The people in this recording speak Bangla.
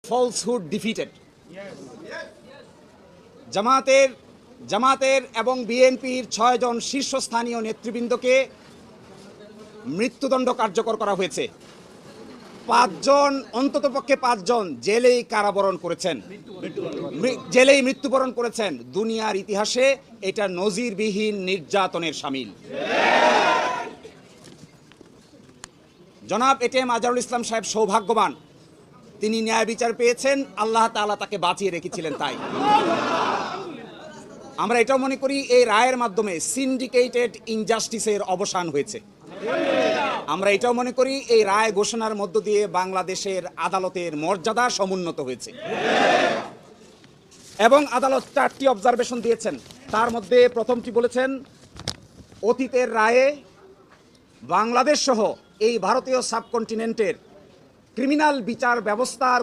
falsehood defeated. জামাতের এবং বিএনপির 6 জন শীর্ষস্থানীয় নেতৃবৃন্দকে মৃত্যুদণ্ড কার্যকর করা হয়েছে। 5 জন, অন্ততপক্ষে 5 জন জেলেই কারাবরণ করেছেন, জেলেই মৃত্যুবরণ করেছেন। দুনিয়ার ইতিহাসে এটা নজিরবিহীন নির্যাতনের শামিল। জনাব এটিএম আজহারুল ইসলাম সাহেব সৌভাগ্যবান, তিনি ন্যায় বিচার পেয়েছেন, আল্লাহ তাআলা তাকে বাঁচিয়ে রেখেছিলেন। তাই আমরা এটাও মনে করি এই রায়ের মাধ্যমে সিন্ডিকেটেড ইনজাস্টিসের অবসান হয়েছে। আমরা এটাও মনে করি এই রায় ঘোষণার মধ্য দিয়ে বাংলাদেশের আদালতের মর্যাদা সমুন্নত হয়েছে। এবং আদালত 4টি অবজারভেশন দিয়েছেন। তার মধ্যে প্রথমটি বলেছেন, অতীতের রায়ে বাংলাদেশ সহ এই ভারতীয় সাবকন্টিনেন্টের ক্রিমিনাল বিচার ব্যবস্থার